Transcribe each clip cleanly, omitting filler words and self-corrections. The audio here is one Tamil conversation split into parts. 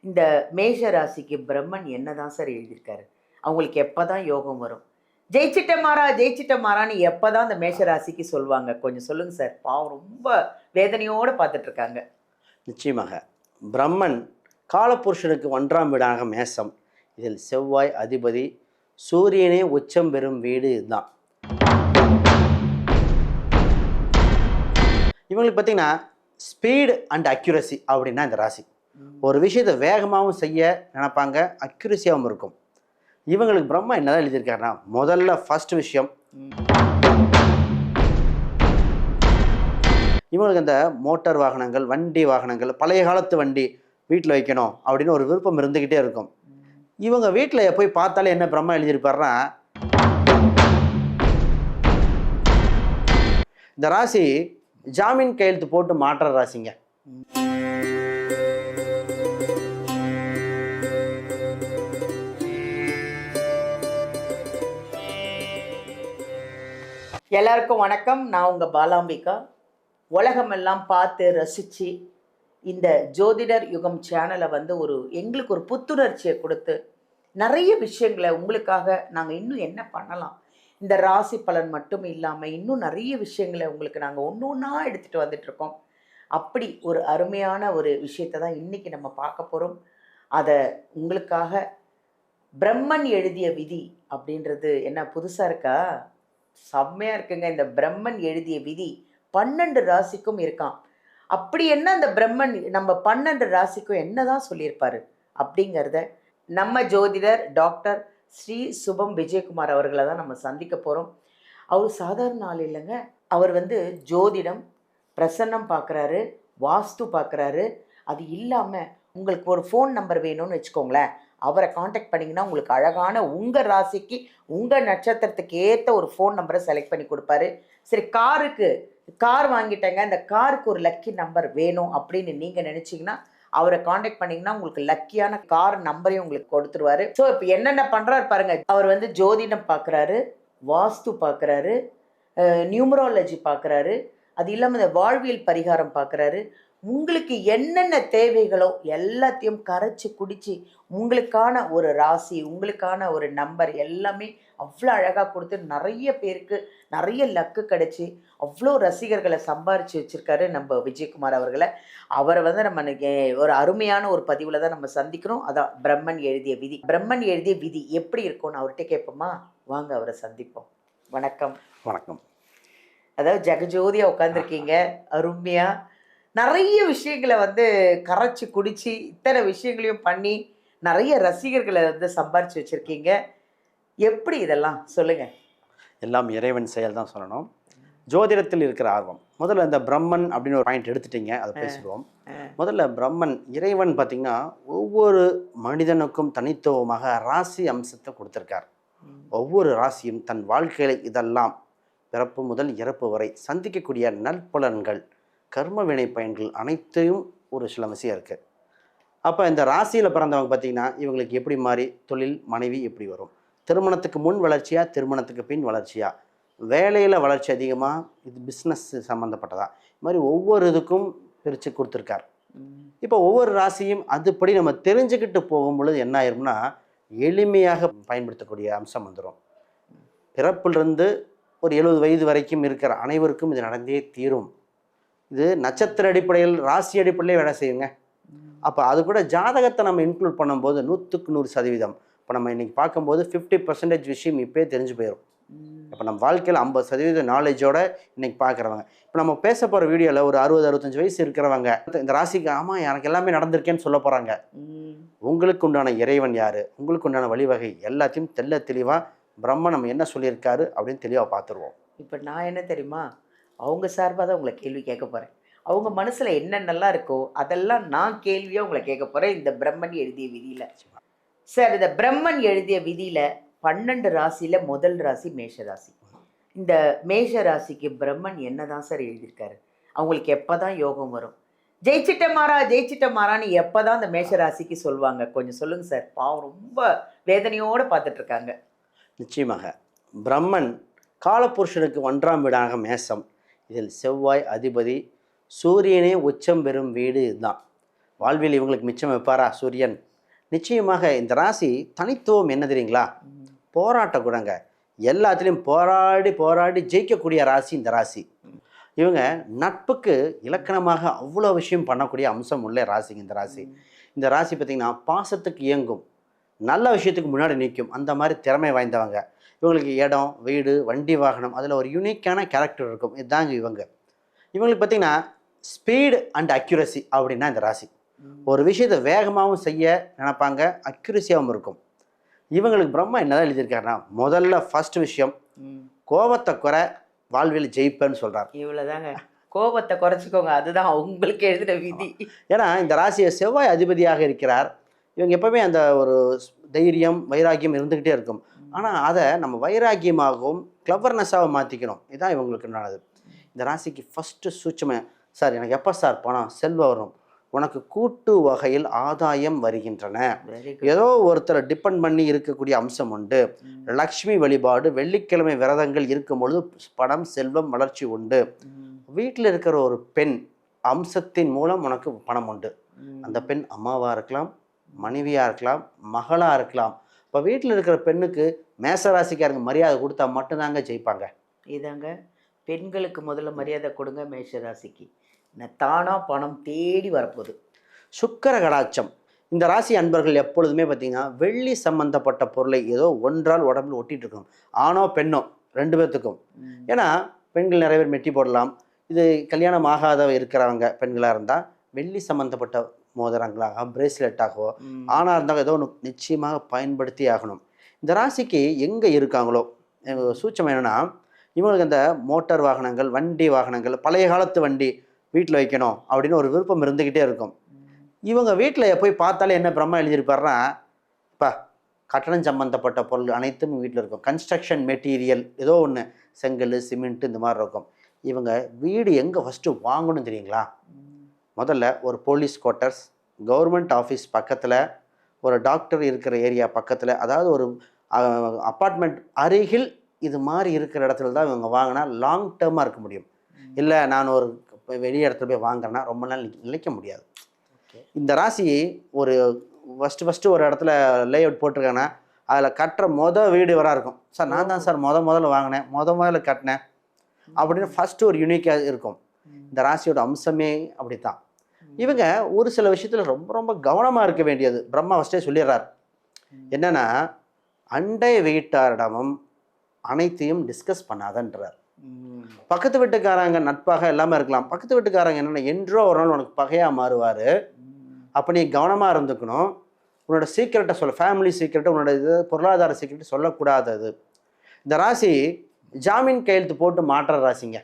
இந்த மேஷ ராசிக்கு பிரம்மன் என்னதான் சார் எழுதியிருக்காரு? அவங்களுக்கு எப்பதான் யோகம் வரும்? ஜெயிச்சிட்ட மாறான்னு எப்பதான் அந்த மேஷ ராசிக்கு சொல்லுவாங்க? கொஞ்சம் சொல்லுங்க சார். பாவம் ரொம்ப வேதனையோட பார்த்துட்டு இருக்காங்க. நிச்சயமாக பிரம்மன் காலபுருஷனுக்கு 1ஆம் வீடாக மேசம். இதில் செவ்வாய் அதிபதி, சூரியனே உச்சம் பெறும் வீடு இதுதான். இவங்களுக்கு பார்த்தீங்கன்னா ஸ்பீடு அண்ட் அக்யூரசி அப்படின்னா இந்த ராசி. ஒரு விஷயத்தை வேகமாகவும் செய்ய நினைப்பாங்க, அக்யூரஸியாகவும் இருக்கும். இவங்களுக்கு பிரம்மா என்னதான் எழுதியிருக்காருன்னா, முதல்ல ஃபர்ஸ்ட் விஷயம், இவங்களுக்கு இந்த மோட்டார் வாகனங்கள், வண்டி வாகனங்கள், பழைய காலத்து வண்டி வீட்டில் வைக்கணும் அப்படின்னு ஒரு விருப்பம் இருந்துக்கிட்டே இருக்கும். இவங்க வீட்டில் போய் பார்த்தாலே என்ன பிரம்மா எழுதியிருப்பாருன்னா, இந்த ராசி ஜாமீன் கையெழுத்து போட்டு மாற்ற ராசிங்க. எல்லாருக்கும் வணக்கம். நான் உங்க பாலாம்பிகா. உலகமெல்லாம் பார்த்து ரசித்து இந்த ஜோதிடர் யுகம் சேனலை எங்களுக்கு ஒரு புத்துணர்ச்சியை கொடுத்து நிறைய விஷயங்களை உங்களுக்காக நாங்கள் இன்னும் என்ன பண்ணலாம், இந்த ராசி பலன் மட்டும் இல்லாமல் இன்னும் நிறைய விஷயங்களை உங்களுக்கு நாங்கள் ஒன்று ஒன்றா எடுத்துகிட்டு வந்துட்ருக்கோம். அப்படி ஒரு அருமையான ஒரு விஷயத்தை தான் இன்றைக்கி நம்ம பார்க்க போகிறோம். அதை உங்களுக்காக பிரம்மன் எழுதிய விதி அப்படின்றது என்ன புதுசாக இருக்கா? செம்மையாக இருக்குங்க. இந்த பிரம்மன் எழுதிய விதி 12 ராசிக்கும் இருக்கான். அப்படி என்ன அந்த பிரம்மன் நம்ம 12 ராசிக்கும் என்னதான் சொல்லியிருப்பாரு அப்படிங்கிறத நம்ம ஜோதிடர் டாக்டர் ஸ்ரீ சுபம் விஜயகுமார் அவர்களை தான் நம்ம சந்திக்க போகிறோம். அவர் சாதாரண ஆள் இல்லைங்க. அவர் ஜோதிடம், பிரசன்னம் பார்க்குறாரு, வாஸ்து பார்க்குறாரு. அது இல்லாமல் உங்களுக்கு ஒரு ஃபோன் நம்பர் வேணும்னு வச்சுக்கோங்களேன், அவரை காண்டாக்ட் பண்ணிங்கன்னா உங்களுக்கு அழகான உங்கள் ராசிக்கு உங்கள் நட்சத்திரத்துக்கு ஏற்ற ஒரு ஃபோன் நம்பரை செலக்ட் பண்ணி கொடுப்பாரு. சரி, கார் வாங்கிட்டேங்க, இந்த காருக்கு ஒரு லக்கி நம்பர் வேணும் அப்படின்னு நீங்கள் நினச்சிங்கன்னா அவரை காண்டாக்ட் பண்ணிங்கன்னா உங்களுக்கு லக்கியான கார் நம்பரையும் உங்களுக்கு கொடுத்துருவாரு. ஸோ இப்போ என்னென்ன பண்ணுறாரு பாருங்க. அவர் ஜோதிடம் பார்க்குறாரு, வாஸ்து பார்க்குறாரு, நியூமராலஜி பார்க்குறாரு, அது இல்லாமல் இந்த வாழ்வியல் பரிகாரம் பார்க்குறாரு. உங்களுக்கு என்னென்ன தேவைகளோ எல்லாத்தையும் கரைச்சி குடித்து உங்களுக்கான ஒரு ராசி, உங்களுக்கான ஒரு நம்பர் எல்லாமே அவ்வளோ அழகாக கொடுத்து நிறைய பேருக்கு நிறைய லக்கு கிடச்சி அவ்வளோ ரசிகர்களை சம்பாரித்து வச்சுருக்காரு நம்ம விஜயகுமார் அவர்களை. அவரை நம்ம ஒரு அருமையான ஒரு பதிவில் தான் நம்ம சந்திக்கிறோம். அதான் பிரம்மன் எழுதிய விதி. பிரம்மன் எழுதிய விதி எப்படி இருக்கும்னு அவர்கிட்ட கேட்போமா? வாங்க அவரை சந்திப்போம். வணக்கம். வணக்கம். அதாவது ஜெகஜோதியாக உட்காந்துருக்கீங்க, அருமையாக நிறைய விஷயங்களை கரைச்சி குடித்து இத்தனை விஷயங்களையும் பண்ணி நிறைய ரசிகர்களை சம்பாரித்து வச்சுருக்கீங்க. எப்படி இதெல்லாம் சொல்லுங்கள். எல்லாம் இறைவன் செயல் தான் சொல்லணும். ஜோதிடத்தில் இருக்கிற ஆர்வம், முதல்ல இந்த பிரம்மன் அப்படின்னு ஒரு பாயிண்ட் எடுத்துட்டீங்க, அதை பேசுவோம். முதல்ல பிரம்மன் இறைவன் பார்த்திங்கன்னா ஒவ்வொரு மனிதனுக்கும் தனித்துவமாக ராசி அம்சத்தை கொடுத்துருக்கார். ஒவ்வொரு ராசியும் தன் வாழ்க்கையில் இதெல்லாம் பிறப்பு முதல் இறப்பு வரை சந்திக்கக்கூடிய நற்பலன்கள், கர்ம வினை பயன்கள் அனைத்தையும் ஒரு சில விஷயம் இருக்குது. அப்போ இந்த ராசியில் பிறந்தவங்க பார்த்திங்கன்னா இவங்களுக்கு எப்படி மாறி தொழில், மனைவி எப்படி வரும், திருமணத்துக்கு முன் வளர்ச்சியா, திருமணத்துக்கு பின் வளர்ச்சியா, வேலையில் வளர்ச்சி அதிகமாக, இது பிஸ்னஸ் சம்மந்தப்பட்டதா, இது மாதிரி ஒவ்வொரு இதுக்கும் பிரித்து கொடுத்துருக்கார். இப்போ ஒவ்வொரு ராசியும் அதுபடி நம்ம தெரிஞ்சுக்கிட்டு போகும் பொழுது என்ன ஆயிரும்னா எளிமையாக பயன்படுத்தக்கூடிய அம்சம் வந்துடும். பிறப்பிலிருந்து ஒரு 70 வயது வரைக்கும் இருக்கிற அனைவருக்கும் இது நடந்தே தீரும். இது நட்சத்திர அடிப்படையில், ராசி அடிப்படையிலே வேலை செய்யுங்க. அப்போ அது கூட ஜாதகத்தை நம்ம இன்க்ளூட் பண்ணும்போது 100க்கு 100%. இப்போ நம்ம இன்றைக்கி பார்க்கும்போது 50% விஷயம் இப்போயே தெரிஞ்சு போயிடும். இப்போ நம்ம வாழ்க்கையில் 50% நாலேஜோட இன்றைக்கி பார்க்குறவங்க, இப்போ நம்ம பேச போகிற வீடியோவில் ஒரு 60-65 வயசு இருக்கிறவங்க இந்த ராசிக்கு ஆமாம் எனக்கு எல்லாமே நடந்திருக்கேன்னு சொல்ல போகிறாங்க. உங்களுக்கு உண்டான இறைவன் யார், உங்களுக்கு உண்டான வழிவகை எல்லாத்தையும் தெளிவாக பிரம்ம நம்ம என்ன சொல்லியிருக்காரு அப்படின்னு தெளிவாக பார்த்துருவோம். இப்போ நான் என்ன தெரியுமா, அவங்க சார்பாக தான் உங்களை கேள்வி கேட்க போகிறேன். அவங்க மனசில் என்னென்னலாம் இருக்கோ அதெல்லாம் நான் கேள்வியாக உங்களை கேட்க போகிறேன் இந்த பிரம்மன் எழுதிய விதியில். சார், இந்த பிரம்மன் எழுதிய விதியில் 12 ராசியில் முதல் ராசி மேஷ ராசி. இந்த மேஷ ராசிக்கு பிரம்மன் என்ன தான் சார் எழுதியிருக்காரு? அவங்களுக்கு எப்போ தான் யோகம் வரும்? ஜெயிச்சிட்ட மாறான்னு எப்போ தான் இந்த மேஷ ராசிக்கு சொல்லுவாங்க? கொஞ்சம் சொல்லுங்கள் சார். பாவம் ரொம்ப வேதனையோடு பார்த்துட்ருக்காங்க. நிச்சயமாக பிரம்மன் காலபுருஷனுக்கு 1ஆம் வீடாக மேசம். இதில் செவ்வாய் அதிபதி, சூரியனே உச்சம் பெறும் வீடு இதுதான். வாழ்வில் இவங்களுக்கு மிச்சம் வைப்பாரா சூரியன்? நிச்சயமாக இந்த ராசி தனித்துவம் என்ன தெரியுங்களா? போராட்ட குணங்க. எல்லாத்துலேயும் போராடி போராடி ஜெயிக்கக்கூடிய ராசி இந்த ராசி. இவங்க நட்புக்கு இலக்கணமாக அவ்வளோ விஷயம் பண்ணக்கூடிய அம்சம் உள்ள ராசிங்க இந்த ராசி. இந்த ராசி பார்த்திங்கன்னா பாசத்துக்கு இயங்கும், நல்ல விஷயத்துக்கு முன்னாடி நிற்கும், அந்த மாதிரி திறமை வாய்ந்தவங்க. இவங்களுக்கு இடம், வீடு, வண்டி, வாகனம் அதில் ஒரு யூனிக்கான கேரக்டர் இருக்கும். இதுதாங்க இவங்க. இவங்களுக்கு பார்த்திங்கன்னா ஸ்பீடு அண்ட் அக்யூரசி அப்படின்னா இந்த ராசி. ஒரு விஷயத்தை வேகமாகவும் செய்ய நினைப்பாங்க, அக்யூரஸியாகவும் இருக்கும். இவங்களுக்கு பிரம்மா என்னதான் எழுதியிருக்காருன்னா, முதல்ல ஃபர்ஸ்ட் விஷயம் கோபத்தை குறை, வாழ்வில் ஜெயிப்பேன்னு சொல்கிறார். இவ்வளோதாங்க, கோபத்தை குறைச்சிக்கோங்க, அதுதான் உங்களுக்கு எழுதின விதி. ஏன்னா இந்த ராசியை செவ்வாய் அதிபதியாக இருக்கிறார். இவங்க எப்பவுமே அந்த ஒரு தைரியம், வைராக்கியம் இருந்துக்கிட்டே இருக்கும். ஆனால் அதை நம்ம வைராக்கியமாகவும் கிளவர்னஸாகவும் மாற்றிக்கணும். இதுதான் இவங்களுக்கு நல்லது. இந்த ராசிக்கு ஃபஸ்ட்டு சூட்சமே, சார் எனக்கு எப்போ சார் பணம் செல்வம் வரும்? உனக்கு கூட்டு வகையில் ஆதாயம் வருகின்றன. ஏதோ ஒருத்தரை டிபெண்ட் பண்ணி இருக்கக்கூடிய அம்சம் உண்டு. லக்ஷ்மி வழிபாடு, வெள்ளிக்கிழமை விரதங்கள் இருக்கும் பொழுது பணம், செல்வம், வளர்ச்சி உண்டு. வீட்டில் இருக்கிற ஒரு பெண் அம்சத்தின் மூலம் உனக்கு பணம் உண்டு. அந்த பெண் அம்மாவாக இருக்கலாம், மனைவியாக இருக்கலாம், மகளாக இருக்கலாம். இப்போ வீட்டில் இருக்கிற பெண்ணுக்கு மேசராசிக்காரங்க மரியாதை கொடுத்தா மட்டும்தாங்க ஜெயிப்பாங்க. இதாங்க பெண்களுக்கு முதல்ல மரியாதை கொடுங்க மேஷராசிக்கு. தானாக பணம் தேடி வரப்போகுது. சுக்கிர கடாட்சம். இந்த ராசி அன்பர்கள் எப்பொழுதுமே பார்த்தீங்கன்னா வெள்ளி சம்பந்தப்பட்ட பொருளை ஏதோ ஒன்றால் உடம்புல ஒட்டிட்டு இருக்கணும். ஆணோ பெண்ணோ ரெண்டு பேர்த்துக்கும். ஏன்னா பெண்கள் நிறைய பேர் மெட்டி போடலாம். இது கல்யாணம் ஆகாத இருக்கிறவங்க பெண்களாக இருந்தால் வெள்ளி சம்மந்தப்பட்ட மோதிரங்களாக, பிரேஸ்லெட்டாகவோ, ஆணாக இருந்தால் ஏதோ ஒன்று நிச்சயமாக பயன்படுத்தி ஆகணும். இந்த ராசிக்கு எங்கே இருக்காங்களோ சூட்சம் என்னென்னா, இவங்களுக்கு அந்த மோட்டார் வாகனங்கள், வண்டி வாகனங்கள், பழைய காலத்து வண்டி வீட்டில் வைக்கணும் அப்படின்னு ஒரு விருப்பம் இருந்துக்கிட்டே இருக்கும். இவங்க வீட்டில் போய் பார்த்தாலே என்ன பிரம்மா எழுதியிருப்பாருன்னா, இப்போ கட்டணம் சம்மந்தப்பட்ட பொருள் அனைத்தும் வீட்டில் இருக்கும். கன்ஸ்ட்ரக்ஷன் மெட்டீரியல் ஏதோ ஒன்று, செங்கல், சிமெண்ட்டு இந்த மாதிரி இருக்கும். இவங்க வீடு எங்கே ஃபஸ்ட்டு வாங்கணும் தெரியுங்களா? முதல்ல ஒரு போலீஸ் குவார்ட்டர்ஸ், கவர்மெண்ட் ஆஃபீஸ் பக்கத்தில், ஒரு டாக்டர் இருக்கிற ஏரியா பக்கத்தில், அதாவது ஒரு அப்பார்ட்மெண்ட் அருகில் இது மாதிரி இருக்கிற இடத்துல தான் இவங்க வாங்கினா லாங் டேர்மாக இருக்க முடியும். இல்லை நான் ஒரு வெளியே இடத்துல போய் வாங்குறேன்னா ரொம்ப நாள் நிலைக்க முடியாது. இந்த ராசி ஒரு ஃபஸ்ட்டு ஒரு இடத்துல லே அவுட் போட்டிருக்காங்கன்னா அதில் கட்டுற வீடு வர இருக்கும். சார் நான் தான் சார் முதல்ல வாங்கினேன், முதல்ல கட்டினேன் அப்படின்னு ஃபஸ்ட்டு ஒரு யூனிக்காக இருக்கும். இந்த ராசியோட அம்சமே அப்படி தான். இவங்க ஒரு சில விஷயத்தில் ரொம்ப ரொம்ப கவனமாக இருக்க வேண்டியது பிரம்மா ஃபஸ்ட்டே சொல்லிடுறார். என்னென்னா, அண்டை வீட்டாரிடமும் அனைத்தையும் டிஸ்கஸ் பண்ணாதன்றார். பக்கத்து வீட்டுக்காரங்க நட்பாக எல்லாமே இருக்கலாம். பக்கத்து வீட்டுக்காரங்க என்னென்ன என்றோ ஒரு நாள் உனக்கு பகையாக மாறுவார். அப்போ நீ கவனமாக இருந்துக்கணும். உன்னோட சீக்கிரட்டை சொல்ல, ஃபேமிலி சீக்கிரட்டை, உன்னோட இது பொருளாதார சீக்கிரட்டை சொல்லக்கூடாதது. இந்த ராசி ஜாமீன் கையெழுத்து போட்டு மாற்ற ராசிங்க.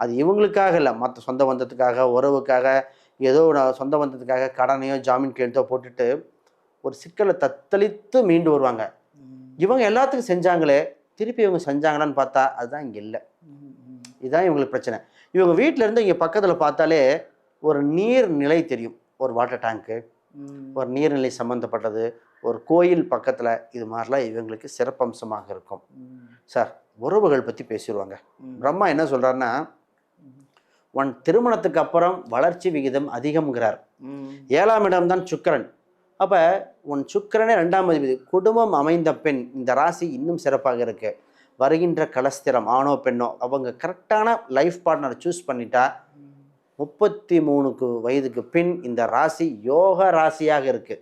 அது இவங்களுக்காக இல்லை, மற்ற சொந்த பந்தத்துக்காக, உறவுக்காக, ஏதோ சொந்த பந்தத்துக்காக கடனையோ ஜாமீன் கையெழுத்தோ போட்டுட்டு ஒரு சிக்கலை தத்தளித்து மீண்டு வருவாங்க. இவங்க எல்லாத்துக்கும் செஞ்சாங்களே, திருப்பி இவங்க செஞ்சாங்களான்னு பார்த்தா அதுதான் இங்கே இல்லை. இதுதான் இவங்களுக்கு பிரச்சனை. இவங்க வீட்டில் இருந்து இங்கே பக்கத்தில் பார்த்தாலே ஒரு நீர்நிலை தெரியும். ஒரு வாட்டர் டேங்க்கு, ஒரு நீர்நிலை சம்மந்தப்பட்டது, ஒரு கோயில் பக்கத்தில், இது மாதிரிலாம் இவங்களுக்கு சிறப்பம்சமாக இருக்கும். சார் உறவுகள் பற்றி பேசிடுவாங்க. பிரம்மா என்ன சொல்கிறாருன்னா, உன் திருமணத்துக்கு அப்புறம் வளர்ச்சி விகிதம் அதிகம்ங்கிறார். 7ஆம் இடம் தான் சுக்கிரன். அப்போ உன் சுக்கிரனே 2ஆம் அதிபதி. குடும்பம் அமைந்த பெண் இந்த ராசி இன்னும் சிறப்பாக இருக்கு. வருகின்ற கலஸ்திரம் ஆணோ பெண்ணோ அவங்க கரெக்டான லைஃப் பார்ட்னர் சூஸ் பண்ணிட்டா 33 வயதுக்கு பின் இந்த ராசி யோக ராசியாக இருக்கு.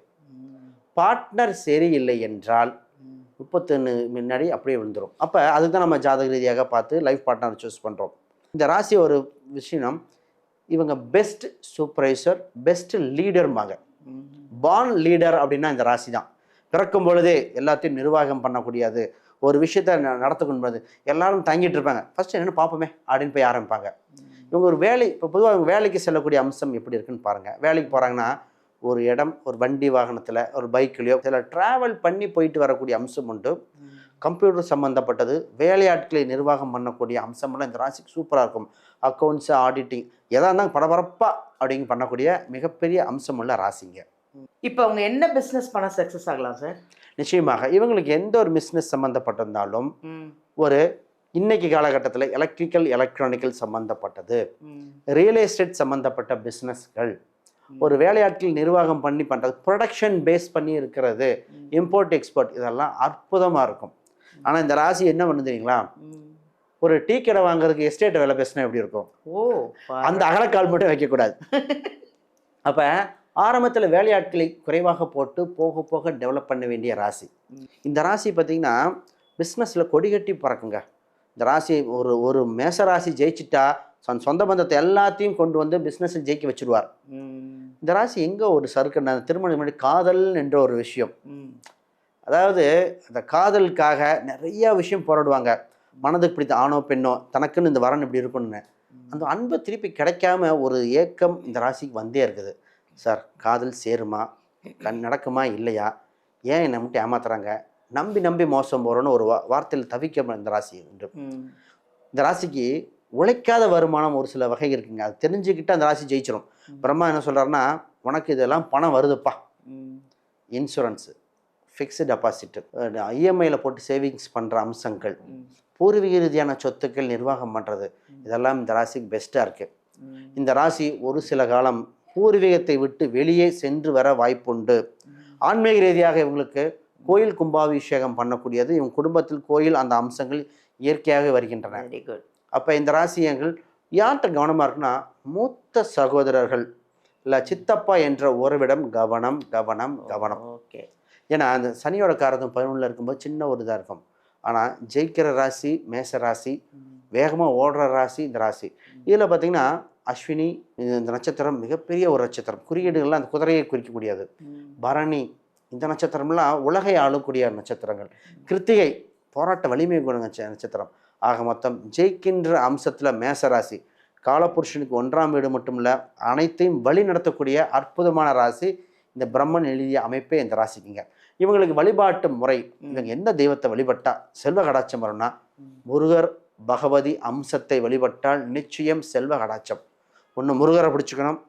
பார்ட்னர் சரியில்லை என்றால் 31 முன்னாடி அப்படியே விழுந்துடும். அப்போ அதுக்கு தான் நம்ம ஜாதக ரீதியாக பார்த்து லைஃப் பார்ட்னர் சூஸ் பண்ணுறோம். இந்த ராசி ஒரு விஷயம், இவங்க பெஸ்ட் சூப்பர்வைசர், பெஸ்ட் லீடர்பாங்க. பார்ன் லீடர் அப்படின்னா இந்த ராசி தான். பிறக்கும் பொழுதே எல்லாத்தையும் நிர்வாகம் பண்ணக்கூடியது, ஒரு விஷயத்த நடத்துக்கொண்டு எல்லாரும் தங்கிட்டு இருப்பாங்க. ஃபர்ஸ்ட் என்னென்னு பார்ப்போமே அப்படின்னு போய் ஆரம்பிப்பாங்க. இவங்க ஒரு வேலை, இப்போ பொதுவாக இவங்க வேலைக்கு செல்லக்கூடிய அம்சம் எப்படி இருக்குன்னு பாருங்கள். வேலைக்கு போகிறாங்கன்னா ஒரு இடம், ஒரு வண்டி வாகனத்தில், ஒரு பைக்லையோ சில ட்ராவல் பண்ணி போயிட்டு வரக்கூடிய அம்சம் உண்டு. கம்ப்யூட்டர் சம்மந்தப்பட்டது, வேலையாட்களை நிர்வாகம் பண்ணக்கூடிய அம்சமெல்லாம் இந்த ராசிக்கு சூப்பராக இருக்கும். அக்கௌண்ட்ஸு, ஆடிட்டிங் எதாக இருந்தாலும் பரபரப்பாக அப்படிங்க பண்ணக்கூடிய மிகப்பெரிய அம்சம் உள்ள ராசிங்க. இப்போ அவங்க என்ன பிஸ்னஸ் பண்ண சக்ஸஸ் ஆகலாம் சார்? நிச்சயமாக இவங்களுக்கு எந்த ஒரு பிஸ்னஸ் சம்மந்தப்பட்டிருந்தாலும் ஒரு இன்னைக்கு காலகட்டத்தில் எலக்ட்ரிக்கல், எலக்ட்ரானிக்கல் சம்மந்தப்பட்டது, ரியல் எஸ்டேட் சம்மந்தப்பட்ட பிஸ்னஸ்கள், ஒரு வேலையாட்கள் நிர்வாகம் பண்ணி பண்ணுறது, ப்ரொடக்ஷன் பேஸ் பண்ணி இருக்கிறது, இம்போர்ட் எக்ஸ்போர்ட், இதெல்லாம் அற்புதமாக இருக்கும். ஆனால் இந்த ராசி என்ன பண்ணு தெரியுங்களா, ஒரு டீ கடை வாங்குறதுக்கு எஸ்டேட் வேலை பேசினா எப்படி இருக்கும், அந்த அகலக்கால் மட்டும் வைக்கக்கூடாது. அப்போ ஆரம்பத்தில் வேலையாட்களை குறைவாக போட்டு போக போக டெவலப் பண்ண வேண்டிய ராசி. இந்த ராசி பார்த்திங்கன்னா பிஸ்னஸில் கொடிகட்டி பறக்குங்க. இந்த ராசி ஒரு மேச ராசி ஜெயிச்சிட்டா சொந்த பந்தத்தை எல்லாத்தையும் கொண்டு வந்து பிஸ்னஸில் ஜெயிக்க வச்சுருவார். இந்த ராசி எங்கே ஒரு சறுக்குன்னா, திருமணம் முன்னாடி காதல் என்ற ஒரு விஷயம், அதாவது அந்த காதலுக்காக நிறையா விஷயம் போராடுவாங்க. மனதுக்கு பிடித்த ஆணோ பெண்ணோ தனக்குன்னு இந்த வரன் இப்படி இருக்குன்னு அந்த அன்பு திருப்பி கிடைக்காம ஒரு ஏக்கம் இந்த ராசிக்கு வந்தே இருக்குது. சார் காதல் சேருமா, நடக்குமா இல்லையா, ஏன் என்னை மட்டும் ஏமாத்துறாங்க, நம்பி நம்பி மோசம் போகிறோன்னு ஒரு வார்த்தையில் தவிக்க இந்த ராசி உண்டு. இந்த ராசிக்கு உழைக்காத வருமானம் ஒரு சில வகை இருக்குங்க. அது தெரிஞ்சுக்கிட்டு அந்த ராசி ஜெயிச்சிடும். பிரம்மா என்ன சொல்கிறாருன்னா, உனக்கு இதெல்லாம் பணம் வருதுப்பா, இன்சூரன்ஸு, ஃபிக்ஸ்டு டெபாசிட்டு, இஎம்ஐயில் போட்டு சேவிங்ஸ் பண்ணுற அம்சங்கள், பூர்வீக ரீதியான சொத்துக்கள் நிர்வாகம் பண்ணுறது, இதெல்லாம் இந்த ராசிக்கு பெஸ்ட்டாக இருக்குது. இந்த ராசி ஒரு சில காலம் பூர்வீகத்தை விட்டு வெளியே சென்று வர வாய்ப்புண்டு. ஆன்மீக ரீதியாக இவங்களுக்கு கோயில் கும்பாபிஷேகம் பண்ணக்கூடியது, இவங்க குடும்பத்தில் கோயில் அந்த அம்சங்கள் இயற்கையாக வருகின்றன. Very good. அப்போ இந்த ராசியங்கள் யார்கிட்ட கவனமாக இருக்குன்னா, மூத்த சகோதரர்கள் இல்லை சித்தப்பா என்ற உறவிடம் கவனம் கவனம் கவனம். ஓகே. ஏன்னா அந்த சனியோட காரகம் 11 இருக்கும்போது சின்ன ஒரு இதாக இருக்கும். ஆனால் ஜெயிக்கிற ராசி மேச ராசி, வேகமாக ஓடுற ராசி இந்த ராசி. இதில் பார்த்திங்கன்னா அஸ்வினி இந்த நட்சத்திரம் மிகப்பெரிய ஒரு நட்சத்திரம், குறியீடுகள்லாம் அந்த குதிரையை குறிக்கக்கூடியது. பரணி இந்த நட்சத்திரம்லாம் உலகை ஆளக்கூடிய நட்சத்திரங்கள். கிருத்திகை போராட்ட வலிமை குண நட்சத்திரம். ஆக மொத்தம் ஜெயிக்கின்ற அம்சத்தில் மேசராசி காலபுருஷனுக்கு 1ஆம் வீடு மட்டும் இல்லை, அனைத்தையும் வழி நடத்தக்கூடிய அற்புதமான ராசி. இந்த பிரம்மன் எழுதிய அமைப்பே இந்த ராசிக்குங்க. இவங்களுக்கு வழிபாட்டு முறை, இவங்க எந்த தெய்வத்தை வழிபட்டா செல்வ கடாட்சம் வரும்னா, முருகர் பகவதி அம்சத்தை வழிபட்டால் நிச்சயம் செல்வ கடாட்சம். ஒன்று முருகரை பிடிச்சிக்கணும்,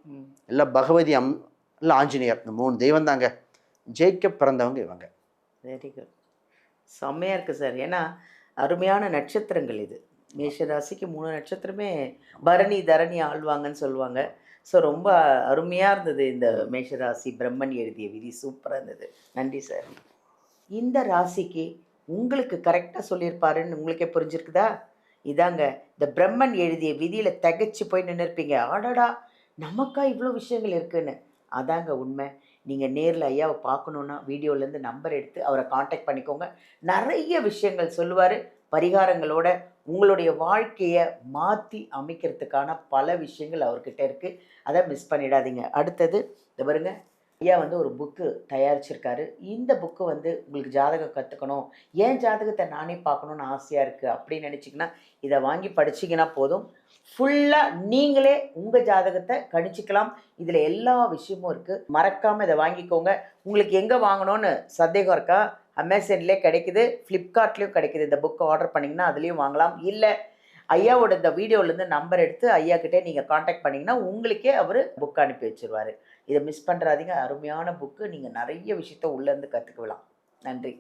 இல்லை பகவதி இல்லை ஆஞ்சநேயர், இந்த 3 தெய்வம் தாங்க ஜெயிக்க பிறந்தவங்க இவங்க. Very good. செம்மையாக இருக்குது சார். ஏன்னா அருமையான நட்சத்திரங்கள் இது. மேஷராசிக்கு 3 நட்சத்திரமே பரணி தரணி ஆழ்வாங்கன்னு சொல்லுவாங்க. ஸோ ரொம்ப அருமையாக இருந்தது இந்த மேஷராசி பிரம்மன் எழுதிய விதி, சூப்பராக இருந்தது. நன்றி சார். இந்த ராசிக்கு உங்களுக்கு கரெக்டாக சொல்லியிருப்பாருன்னு உங்களுக்கே புரிஞ்சிருக்குதா? இதாங்க இந்த பிரம்மன் எழுதிய விதியில் தகைச்சு போய் நின்றுருப்பீங்க. ஆடாடா நமக்கா இவ்வளோ விஷயங்கள் இருக்குன்னு. அதாங்க உண்மை. நீங்கள் நேரில் ஐயாவை பார்க்கணுன்னா வீடியோலேருந்து நம்பர் எடுத்து அவரை காண்டாக்ட் பண்ணிக்கோங்க. நிறைய விஷயங்கள் சொல்லுவார், பரிகாரங்களோட உங்களுடைய வாழ்க்கையை மாற்றி அமைக்கிறதுக்கான பல விஷயங்கள் அவர்கிட்ட இருக்குது. அதை மிஸ் பண்ணிடாதீங்க. அடுத்தது இந்த பாருங்க, ஐயா வந்து ஒரு புக்கு தயாரிச்சிருக்காரு. இந்த புக்கு வந்து உங்களுக்கு ஜாதகம் கற்றுக்கணும், ஏன் ஜாதகத்தை நானே பார்க்கணுன்னு ஆசையாக இருக்குது அப்படின்னு நினச்சிங்கன்னா இதை வாங்கி படிச்சிங்கன்னா போதும். ஃபுல்லாக நீங்களே உங்கள் ஜாதகத்தை கணிச்சிக்கலாம். இதில் எல்லா விஷயமும் இருக்குது. மறக்காமல் இதை வாங்கிக்கோங்க. உங்களுக்கு எங்கே வாங்கணும்னு சந்தேகம் இருக்கா? அமேசான்லேயே கிடைக்குது, ஃப்ளிப்கார்ட்லேயும் கிடைக்குது. இந்த புக்கை ஆர்டர் பண்ணிங்கன்னா அதுலேயும் வாங்கலாம். இல்லை ஐயாவோட இந்த வீடியோலேருந்து நம்பர் எடுத்து ஐயாக்கிட்டே நீங்கள் காண்டாக்ட் பண்ணிங்கன்னா உங்களுக்கே அவர் புக் அனுப்பி வச்சுருவார். இதை மிஸ் பண்ணுறாதீங்க. அருமையான புக்கு. நீங்கள் நிறைய விஷயத்த உள்ளேருந்து கற்றுக்கலாம். நன்றி.